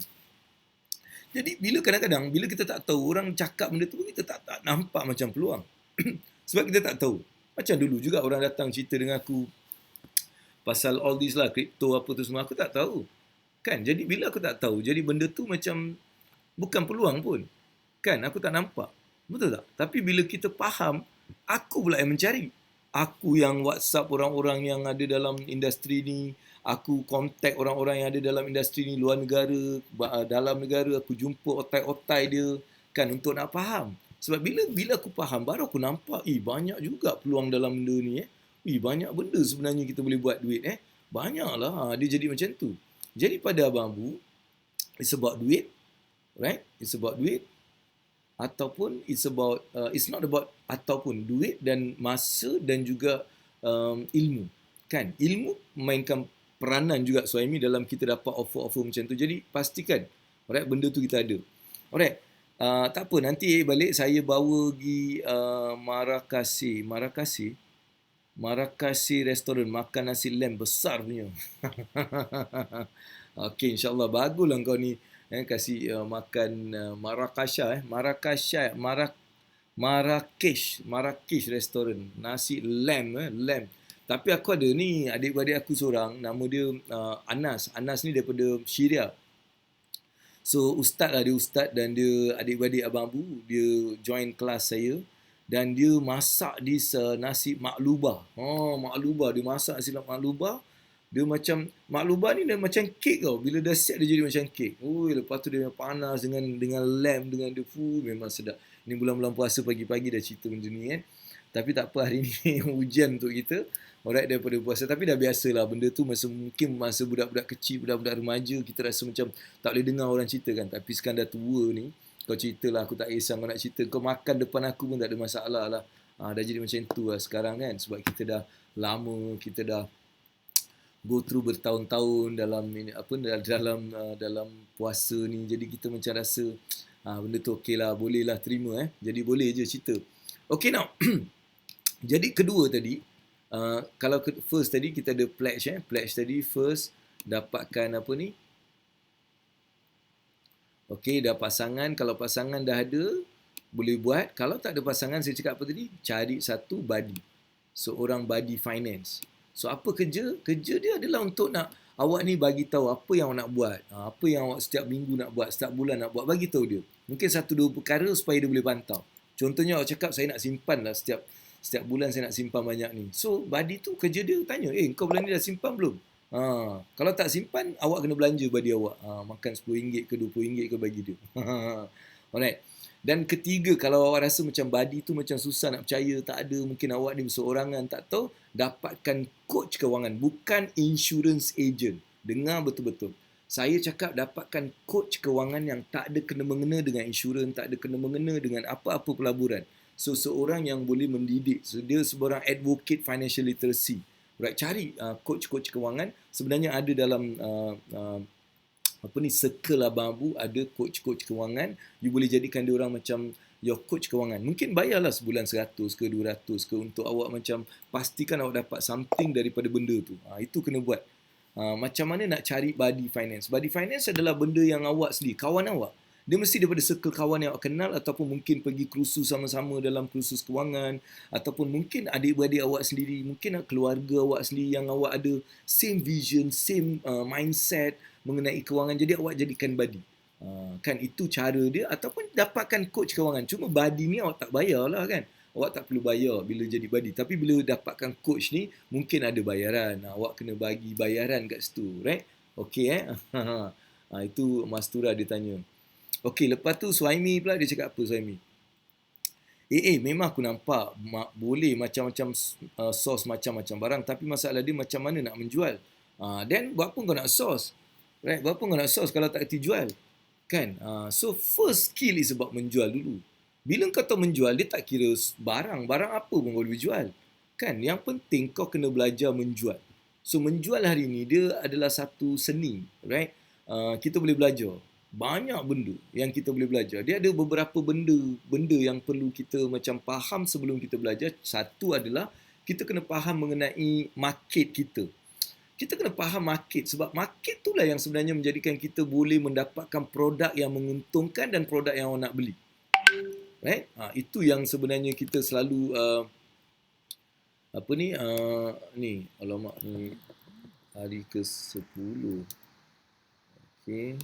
Jadi bila kadang-kadang, bila kita tak tahu, orang cakap benda tu, kita tak nampak macam peluang. Sebab kita tak tahu. Macam dulu juga orang datang cerita dengan aku pasal all this lah, kripto apa tu semua, aku tak tahu. Kan? Jadi bila aku tak tahu, jadi benda tu macam bukan peluang pun. Kan? Aku tak nampak. Betul tak? Tapi bila kita faham, aku pula yang mencari. Aku yang WhatsApp orang-orang yang ada dalam industri ni, aku kontak orang-orang yang ada dalam industri ni, luar negara, dalam negara, aku jumpa otai-otai dia, kan, untuk nak faham. Sebab bila aku faham, baru aku nampak, banyak juga peluang dalam benda ni. Banyak benda sebenarnya kita boleh buat duit. Banyaklah, dia jadi macam tu. Jadi pada Abang Abu, it's about duit, right? It's about duit, ataupun it's not about ataupun duit dan masa dan juga ilmu. Kan? Ilmu memainkan peranan juga Suhaimi dalam kita dapat offer-offer macam tu. Jadi pastikan, alright, benda tu kita ada. Alright. Tak apa, nanti balik saya bawa pergi Marakasi restoran, makan nasi lem besar punya. Okey, insyaAllah baguslah kau ni kasih makan Marrakesh restoran, nasi lem. Tapi aku ada ni adik-beradik aku seorang, nama dia Anas ni daripada Syria. So ustaz lah, dia ustaz, dan dia adik-beradik Abang Abu, dia join kelas saya, dan dia masak nasi maklubah. Maklubah, dia masak nasi maklubah. Dia macam, maklubah ni dia macam kek tau. Bila dah siap dia jadi macam kek. Lepas tu dia panas dengan lem, dengan dia, memang sedap. Ni bulan-bulan puasa pagi-pagi dah cerita benda ni kan. Tapi tak apa, hari ni hujan untuk kita. Alright, daripada puasa. Tapi dah biasalah, benda tu mungkin masa budak-budak kecil, budak-budak remaja, kita rasa macam tak boleh dengar orang cerita kan. Tapi sekarang dah tua ni, kau ceritalah, aku tak kisah kau nak cerita. Kau makan depan aku pun tak ada masalah lah. Dah jadi macam tu lah sekarang kan. Sebab kita dah lama, kita dah go through bertahun-tahun dalam puasa ni. Jadi kita macam rasa benda tu okey lah, boleh lah terima. Jadi boleh je cerita. Okay, now. Jadi kedua tadi, kalau first tadi kita ada pledge. Pledge tadi first dapatkan apa ni? Okey, dah pasangan. Kalau pasangan dah ada, boleh buat. Kalau tak ada pasangan, saya cakap apa tadi? Cari satu buddy. Seorang buddy finance. So apa kerja? Kerja dia adalah untuk nak awak ni bagi tahu apa yang awak nak buat. Apa yang awak setiap minggu nak buat, setiap bulan nak buat, bagi tahu dia. Mungkin 1-2 perkara supaya dia boleh pantau. Contohnya awak cakap saya nak simpan lah setiap bulan saya nak simpan banyak ni. So buddy tu kerja dia tanya, kau bulan ni dah simpan belum? Kalau tak simpan, awak kena belanja buddy awak. Makan RM10 ke RM20 ke bagi dia. Alright. Dan ketiga, kalau awak rasa macam buddy tu macam susah nak percaya, tak ada, mungkin awak ni berseorangan, tak tahu, dapatkan coach kewangan, bukan insurance agent. Dengar betul-betul. Saya cakap dapatkan coach kewangan yang tak ada kena-mengena dengan insurans, tak ada kena-mengena dengan apa-apa pelaburan. So, seorang yang boleh mendidik. So, dia seorang advocate financial literacy. Right, cari coach-coach kewangan. Sebenarnya ada dalam circle Abang Abu, ada coach-coach kewangan. You boleh jadikan dia orang macam your coach kewangan. Mungkin bayarlah sebulan 100 ke 200 ke untuk awak macam pastikan awak dapat something daripada benda tu. Itu kena buat. Macam mana nak cari buddy finance? Buddy finance adalah benda yang awak sendiri, kawan awak. Dia mesti daripada circle kawan yang awak kenal, ataupun mungkin pergi kursus sama-sama dalam kursus kewangan, ataupun mungkin adik-beradik awak sendiri, mungkin keluarga awak sendiri yang awak ada same vision, same mindset mengenai kewangan. Jadi awak jadikan buddy. Kan itu cara dia. Ataupun dapatkan coach kewangan. Cuma buddy ni awak tak bayar lah kan. Awak tak perlu bayar bila jadi buddy. Tapi bila dapatkan coach ni, mungkin ada bayaran. Awak kena bagi bayaran kat situ. Right? Okay itu Mas Tura dia tanya. Okey, lepas tu Suhaimi pula dia cakap apa Suhaimi? Memang aku nampak boleh macam-macam source macam-macam barang, tapi masalah dia macam mana nak menjual. Then buat apa kau nak source? Right? Buat apa kau nak source kalau tak erti jual? Kan? So first skill is about menjual dulu. Bila kau tahu menjual, dia tak kira barang apa pun kau boleh jual. Kan? Yang penting kau kena belajar menjual. So menjual hari ni dia adalah satu seni, right? Kita boleh belajar banyak benda yang kita boleh belajar. Dia ada beberapa benda yang perlu kita macam faham sebelum kita belajar. Satu adalah kita kena faham mengenai market kita. Kita kena faham market, sebab market itulah yang sebenarnya menjadikan kita boleh mendapatkan produk yang menguntungkan dan produk yang orang nak beli. Right? Itu yang sebenarnya kita selalu alamak ni hari ke-10. Okey.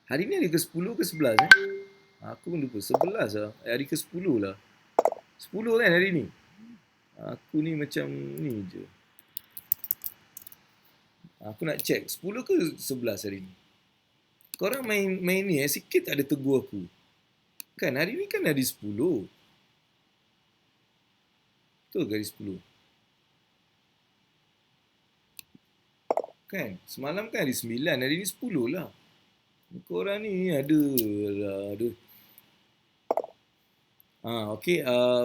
Hari ni hari ke-10 ke 11 Aku pun lupa. 11 lah. Hari ke-10 lah. 10 kan hari ni? Aku ni macam ni je. Aku nak check 10 ke 11 hari ni. Korang main ni sikit tak ada tegur aku. Kan hari ni kan hari 10. Betul ke hari 10? Kan semalam kan hari 9, hari ni 10 lah. Korang ni ada. Okey,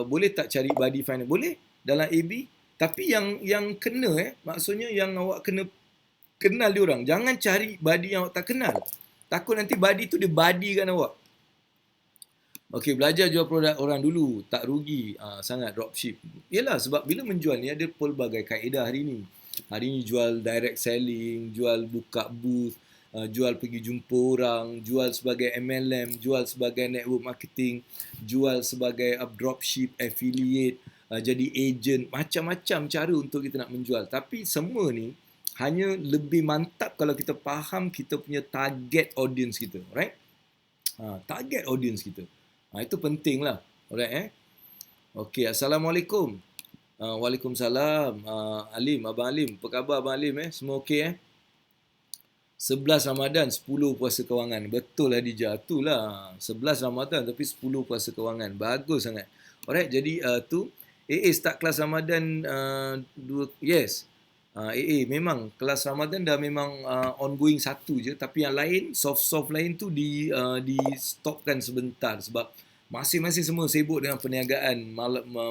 boleh tak cari body final? Boleh dalam AB, tapi yang kena maksudnya yang awak kena kenal dia orang. Jangan cari body yang awak tak kenal. Takut nanti body tu dia bodykan awak. Okey, belajar jual produk orang dulu, tak rugi sangat dropship. Yalah, sebab bila menjual ni ada pelbagai kaedah hari ni. Hari ni jual direct selling, jual buka booth, jual pergi jumpa orang, jual sebagai MLM, jual sebagai network marketing, jual sebagai dropship, affiliate, jadi agent, macam-macam cara untuk kita nak menjual. Tapi semua ni hanya lebih mantap kalau kita faham kita punya target audience kita, right? Target audience kita. Itu penting lah. Alright Okey, Assalamualaikum. Waalaikumsalam. Alim, Abang Alim. Apa khabar Abang Alim Semua okey 11 Ramadan, 10 puasa kewangan. Betul Hadijah. Itulah. 11 Ramadan tapi 10 puasa kewangan. Bagus sangat. Alright, jadi tu start kelas Ramadan yes. Memang kelas Ramadan dah memang ongoing satu je, tapi yang lain soft lain tu di stopkan sebentar sebab masing-masing semua sibuk dengan perniagaan.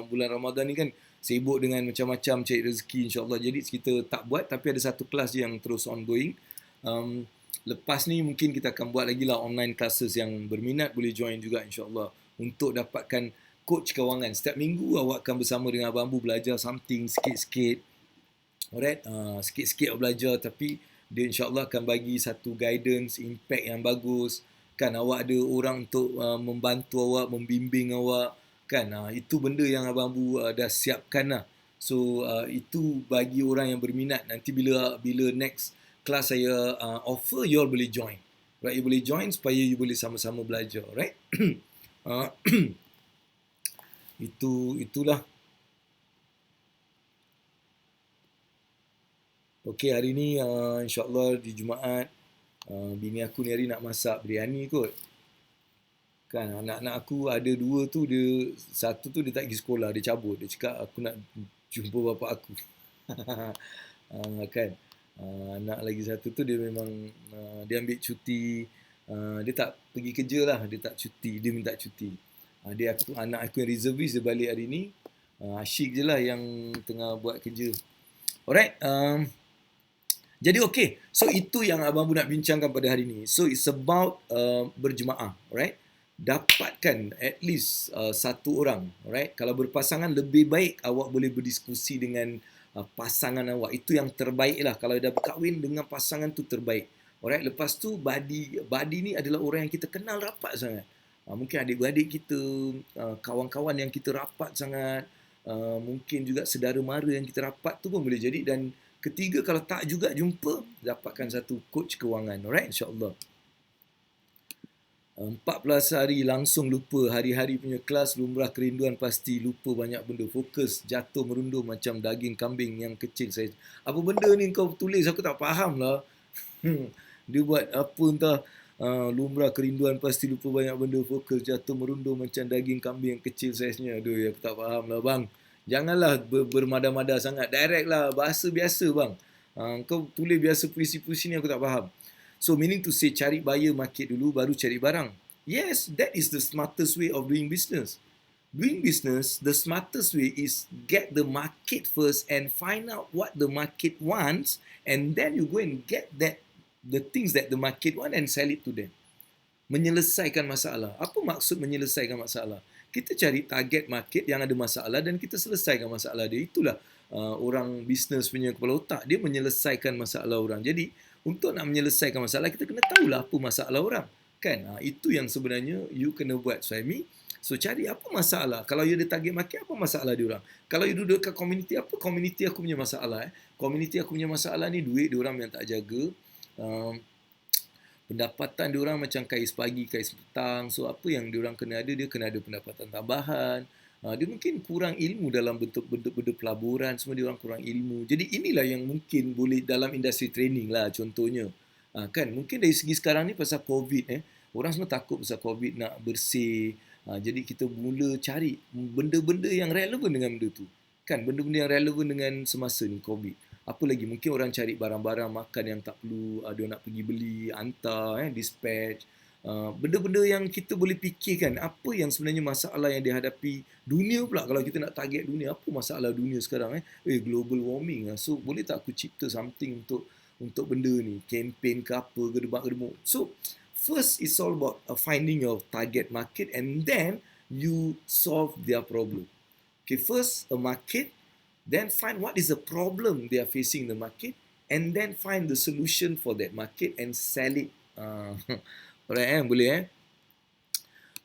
Bulan Ramadan ni kan sibuk dengan macam-macam cari rezeki insya-Allah. Jadi kita tak buat, tapi ada satu kelas yang terus ongoing. Lepas ni mungkin kita akan buat lagi lah online classes. Yang berminat boleh join juga insya-Allah untuk dapatkan coach kewangan. Setiap minggu awak akan bersama dengan Abang Ambu belajar something sikit-sikit. Alright, sikit-sikit belajar, tapi dia insya-Allah akan bagi satu guidance, impact yang bagus. Kan awak ada orang untuk membantu awak, membimbing awak. Kan itu benda yang Abang Ambu dah siapkan lah. So itu bagi orang yang berminat. Nanti bila next kelas saya offer, you all boleh join. Right, you boleh join supaya you boleh sama-sama belajar, right? Itulah. Okey, hari ni insya-Allah di Jumaat bini aku ni hari nak masak biryani kot. Kan anak-anak aku ada dua tu, dia satu tu dia tak pergi sekolah, dia cabut. Dia cakap aku nak jumpa bapa aku. Kan. Anak lagi satu tu dia memang dia ambil cuti, dia tak pergi kerja lah, dia tak cuti, dia minta cuti. Anak aku yang reservis dia balik hari ni. Asyik je lah yang tengah buat kerja. Alright, jadi okey, so itu yang Abang Bu nak bincangkan pada hari ini. So it's about berjemaah, right? Dapatkan at least satu orang, right? Kalau berpasangan lebih baik awak boleh berdiskusi dengan pasangan awak. Itu yang terbaik lah. Kalau dah berkahwin dengan pasangan tu terbaik. Alright, lepas tu badi ni adalah orang yang kita kenal rapat sangat. Mungkin adik-beradik kita, kawan-kawan yang kita rapat sangat, mungkin juga saudara mara yang kita rapat tu pun boleh jadi. Dan ketiga, kalau tak juga jumpa, dapatkan satu coach kewangan. Alright, insya-Allah. 14 hari langsung lupa. Hari-hari punya kelas, lumrah kerinduan pasti. Lupa banyak benda. Fokus, jatuh merundum macam daging kambing yang kecil. Apa benda ni kau tulis? Aku tak faham lah. Dia buat apa entah. lumrah kerinduan pasti lupa banyak benda, fokus jatuh merundung macam daging kambing yang kecil saiznya. Aduh, aku tak faham lah bang. Janganlah bermada-mada sangat. Direct lah, bahasa biasa bang. Kau tulis biasa puisi-puisi ni aku tak faham. So meaning to say, cari buyer market dulu baru cari barang. Yes, that is the smartest way of doing business. Doing business, the smartest way is get the market first and find out what the market wants, and then you go and get the things that the market want and sell it to them. Menyelesaikan masalah. Apa maksud menyelesaikan masalah? Kita cari target market yang ada masalah dan kita selesaikan masalah dia. Itulah orang bisnes punya kepala otak. Dia menyelesaikan masalah orang. Jadi, untuk nak menyelesaikan masalah, kita kena tahulah apa masalah orang. Kan? Itu yang sebenarnya you kena buat, Suhaimi. So, cari apa masalah. Kalau you ada target market, apa masalah dia orang? Kalau you duduk kat community, apa community aku punya masalah? Community aku punya masalah ni, duit dia orang yang tak jaga. Pendapatan diorang macam kais pagi, kais petang. So apa yang diorang kena ada, dia kena ada pendapatan tambahan. Dia mungkin kurang ilmu dalam bentuk benda pelaburan, semua diorang kurang ilmu. Jadi inilah yang mungkin boleh dalam industri training lah contohnya. Kan mungkin dari segi sekarang ni pasal COVID, orang semua takut pasal COVID nak bersih. Jadi kita mula cari benda-benda yang relevan dengan benda tu. Kan benda-benda yang relevan dengan semasa ni COVID. Apa lagi, mungkin orang cari barang-barang makan yang tak perlu, dia nak pergi beli, hantar, dispatch. Benda-benda yang kita boleh fikirkan, apa yang sebenarnya masalah yang dihadapi dunia pula. Kalau kita nak target dunia, apa masalah dunia sekarang? Global warming. So, boleh tak aku cipta something untuk benda ni? Campaign ke apa, gedebak-gedebuk. So, first it's all about finding your target market and then you solve their problem. Okay, first a market, then find what is the problem they are facing in the market, and then find the solution for that market and sell it. Alright, boleh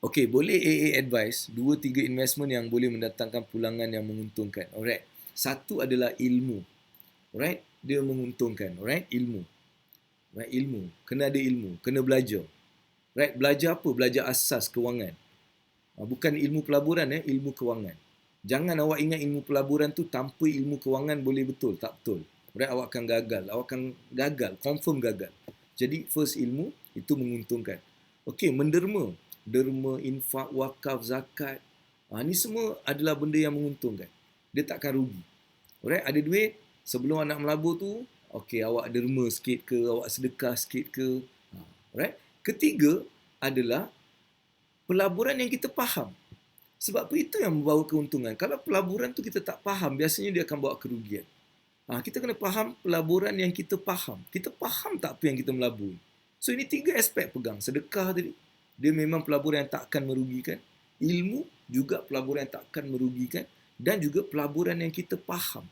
Okay, boleh AA advice 2-3 investment yang boleh mendatangkan pulangan yang menguntungkan. Alright, satu adalah ilmu. Alright, dia menguntungkan. Alright, ilmu. Right, ilmu. Kena ada ilmu, kena belajar. Right, belajar apa? Belajar asas kewangan. Bukan ilmu pelaburan, ilmu kewangan. Jangan awak ingat ilmu pelaburan tu tanpa ilmu kewangan boleh betul. Tak betul. Right, awak akan gagal. Awak akan gagal. Confirm gagal. Jadi, first ilmu, itu menguntungkan. Okey, menderma. Derma, infak, wakaf, zakat. Ni semua adalah benda yang menguntungkan. Dia takkan rugi. Alright, ada duit, sebelum nak melabur tu, okey, awak derma sikit ke, awak sedekah sikit ke. Alright. Ketiga adalah pelaburan yang kita faham. Sebab itu yang membawa keuntungan. Kalau pelaburan tu kita tak faham, biasanya dia akan bawa kerugian. Kita kena faham pelaburan yang kita faham. Kita faham tak apa yang kita melabur. So ini 3 aspek pegang. Sedekah tadi, dia memang pelaburan yang tak akan merugikan. Ilmu juga pelaburan yang tak akan merugikan. Dan juga pelaburan yang kita faham.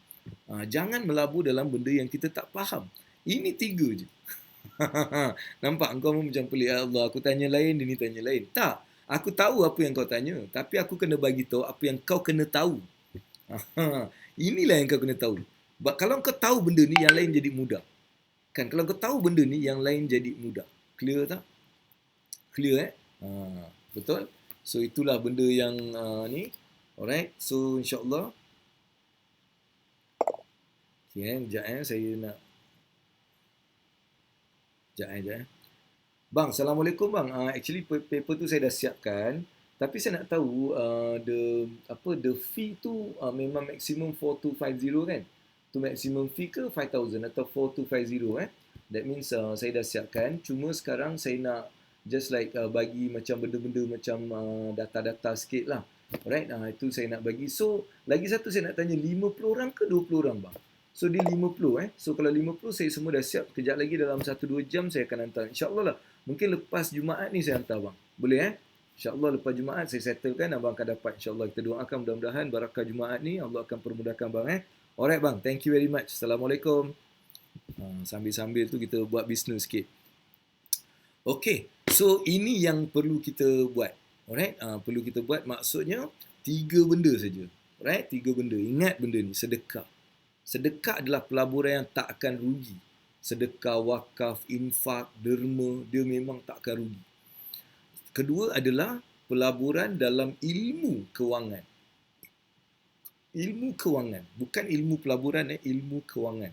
Jangan melabur dalam benda yang kita tak faham. Ini 3 je. Nampak kau macam pelik. Allah, aku tanya lain, dia ni tanya lain. Tak. Aku tahu apa yang kau tanya, tapi aku kena bagi tahu apa yang kau kena tahu. Inilah yang kau kena tahu. Kalau kau tahu benda ni, yang lain jadi mudah. Kan, kalau kau tahu benda ni, yang lain jadi mudah. Clear tak? Clear betul? So itulah benda yang ni. Alright. So insya-Allah. Okay, sekejap saya nak. Sekejap. Bang, Assalamualaikum bang. Actually paper tu saya dah siapkan, tapi saya nak tahu the fee tu memang maksimum 4250 kan? Tu maximum fee ke 5000 atau 4250 That means saya dah siapkan. Cuma sekarang saya nak just like bagi macam benda-benda macam data-data sikit lah. Alright, itu saya nak bagi. So, lagi satu saya nak tanya, 50 orang ke 20 orang bang? So, dia 50 So, kalau 50 saya semua dah siap. Kejap lagi dalam 1-2 jam saya akan hantar. InsyaAllah lah. Mungkin lepas Jumaat ni saya hantar bang. Boleh InsyaAllah lepas Jumaat saya settlekan. Abang akan dapat insyaAllah. Kita doakan mudah-mudahan barakah Jumaat ni. Allah akan permudahkan bang Alright bang. Thank you very much. Assalamualaikum. Sambil-sambil tu kita buat bisnes sikit. Okay. So ini yang perlu kita buat. Alright. Perlu kita buat. Maksudnya 3 benda saja. Alright. 3 benda. Ingat benda ni. Sedekah. Sedekah adalah pelaburan yang tak akan rugi. Sedekah, wakaf, infak, derma, dia memang tak akan rugi. Kedua adalah pelaburan dalam ilmu kewangan. Ilmu kewangan. Bukan ilmu pelaburan, ilmu kewangan.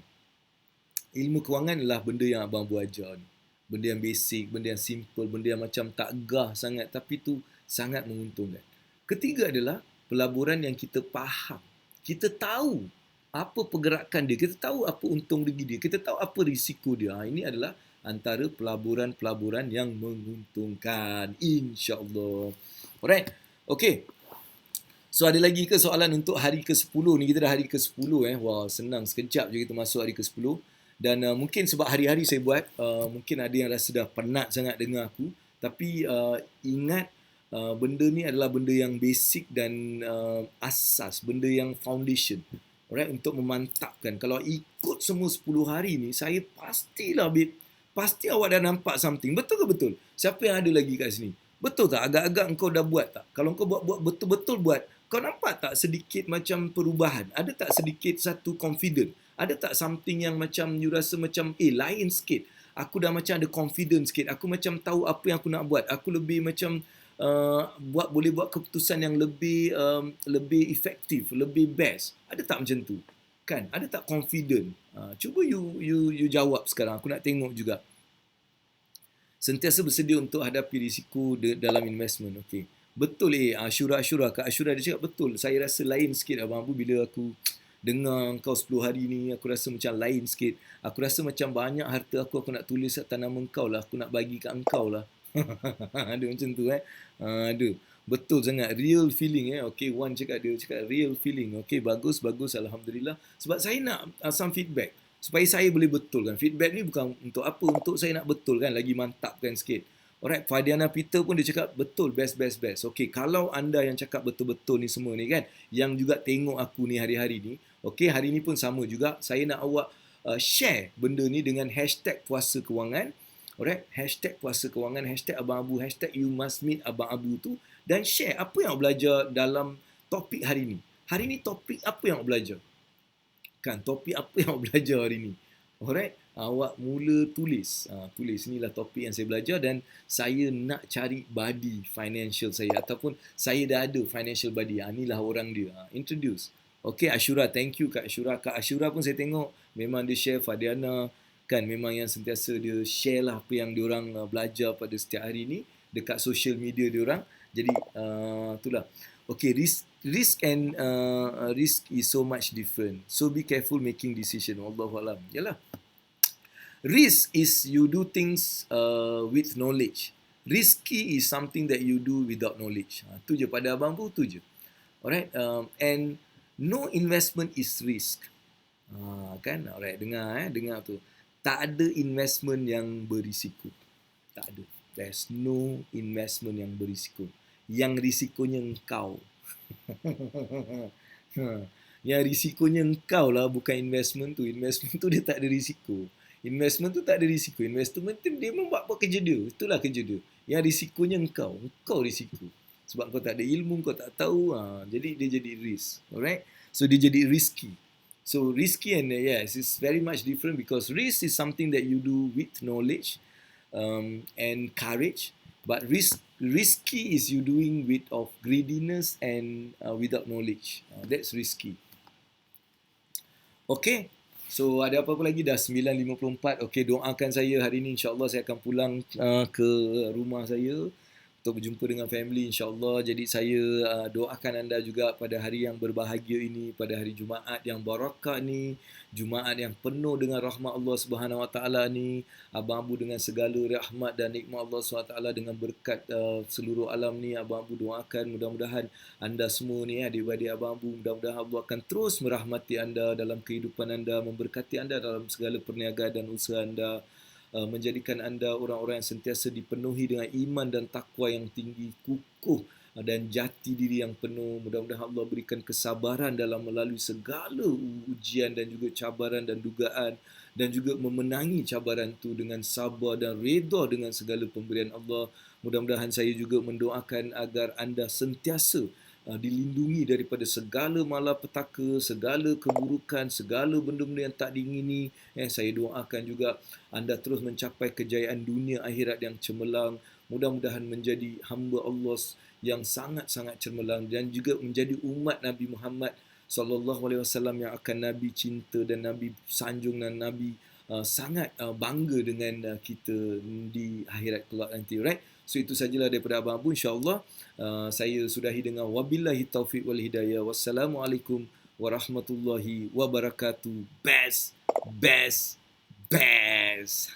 Ilmu kewangan adalah benda yang abang buat ajar ni. Benda yang basic, benda yang simple, benda yang macam tak gah sangat tapi tu sangat menguntungkan. Ketiga adalah pelaburan yang kita faham. Kita tahu apa pergerakan dia, kita tahu apa untung rugi dia, kita tahu apa risiko dia. Ini adalah antara pelaburan-pelaburan yang menguntungkan, insya-Allah. Alright. Okay. So ada lagi ke soalan untuk hari ke-10 ni? Kita dah hari ke-10 Wah, senang sekejap je kita masuk hari ke-10. Dan mungkin sebab hari-hari saya buat, mungkin ada yang rasa dah penat sangat dengar aku. Tapi ingat, benda ni adalah benda yang basic dan asas, benda yang foundation. Alright, untuk memantapkan. Kalau ikut semua 10 hari ni, saya pastilah, babe, pasti awak dah nampak something. Betul ke betul? Siapa yang ada lagi kat sini? Betul tak? Agak-agak kau dah buat tak? Kalau kau buat betul-betul buat, kau nampak tak sedikit macam perubahan? Ada tak sedikit satu confident? Ada tak something yang macam you rasa macam lain sikit? Aku dah macam ada confidence sikit. Aku macam tahu apa yang aku nak buat. Aku lebih macam boleh buat keputusan yang lebih efektif, lebih best. Ada tak macam tu? Kan? Ada tak confident? Cuba you jawab sekarang. Aku nak tengok juga. Sentiasa bersedia untuk hadapi risiko dalam investment. Okey. Betul Ashura. Kak Ashura dia cakap betul. Saya rasa lain sikit Abang Abu bila aku dengar kau 10 hari ni. Aku rasa macam lain sikit. Aku rasa macam banyak harta aku nak tulis atas nama engkau lah. Aku nak bagi kat engkau lah. Ada macam tu ada. Betul sangat. Real feeling Okey, Wan cakap, dia cakap real feeling. Okey, bagus. Alhamdulillah. Sebab saya nak some feedback. Supaya saya boleh betulkan. Feedback ni bukan untuk apa, untuk saya nak betulkan, lagi mantapkan sikit. Alright, Fadiana Peter pun dia cakap betul, best. Okey, kalau anda yang cakap betul-betul ni semua ni kan, yang juga tengok aku ni hari-hari ni, okey, hari ni pun sama juga, saya nak awak share benda ni dengan hashtag puasa kewangan. Alright, hashtag puasa kewangan, hashtag Abang Abu, hashtag you must meet Abang Abu tu, dan share apa yang awak belajar dalam topik hari ni. Hari ni topik apa yang awak belajar? Kan, topik apa yang awak belajar hari ni? Alright, awak mula tulis. Tulis, inilah topik yang saya belajar dan saya nak cari buddy financial saya ataupun saya dah ada financial buddy. Inilah orang dia. Introduce. Okay, Ashura, thank you Kak Ashura. Kak Ashura pun saya tengok memang dia share. Fadiana kan memang yang sentiasa dia share lah apa yang diorang belajar pada setiap hari ni dekat social media diorang. Jadi itulah. Okay, risk is so much different. So be careful making decision. Wallahualam. Yalah. Risk is you do things with knowledge. Risky is something that you do without knowledge. Tu je pada abang pun tu je. Alright. And no investment is risk. Kan? Alright. Dengar tu. Tak ada investment yang berisiko. Tak ada. There's no investment yang berisiko. Yang risikonya engkau. Yang risikonya engkau lah, bukan investment tu. Investment tu dia tak ada risiko. Investment tu tak ada risiko. Investment tu dia membuat kerja dia. Itulah kerja dia. Yang risikonya engkau. Engkau risiko. Sebab kau tak ada ilmu, kau tak tahu. Jadi dia jadi risk. Alright? So dia jadi risky. So risky and yes, it's very much different because risk is something that you do with knowledge and courage. But risky is you doing with of greediness and without knowledge. That's risky. Okay. So ada apa-apa lagi? Dah 9.54. Okay, doakan saya hari ni. InsyaAllah saya akan pulang ke rumah saya untuk berjumpa dengan family, insyaAllah. Jadi saya doakan anda juga pada hari yang berbahagia ini, pada hari Jumaat yang barakah ni, Jumaat yang penuh dengan rahmat Allah Subhanahu Wa Taala ni, Abang Abu dengan segala rahmat dan nikmat Allah Subhanahu Wa Taala dengan berkat seluruh alam ni, Abang Abu doakan mudah-mudahan anda semua ni, adik-adik Abang Abu, mudah-mudahan Allah akan terus merahmati anda dalam kehidupan anda, memberkati anda dalam segala perniagaan dan usaha anda, menjadikan anda orang-orang yang sentiasa dipenuhi dengan iman dan takwa yang tinggi, kukuh dan jati diri yang penuh. Mudah-mudahan Allah berikan kesabaran dalam melalui segala ujian dan juga cabaran dan dugaan, dan juga memenangi cabaran itu dengan sabar dan redha dengan segala pemberian Allah. Mudah-mudahan saya juga mendoakan agar anda sentiasa dilindungi daripada segala malapetaka, segala keburukan, segala benda-benda yang tak diingini. Saya doakan juga anda terus mencapai kejayaan dunia akhirat yang cemerlang. Mudah-mudahan menjadi hamba Allah yang sangat-sangat cemerlang dan juga menjadi umat Nabi Muhammad sallallahu alaihi wasallam yang akan Nabi cinta dan Nabi sanjung dan Nabi sangat bangga dengan kita di akhirat kelak nanti, right? So itu sajalah daripada Abang Abu, insya-Allah. Saya sudahi dengan wabillahi taufiq wal hidayah. Wassalamualaikum warahmatullahi wabarakatuh. Best, best, best.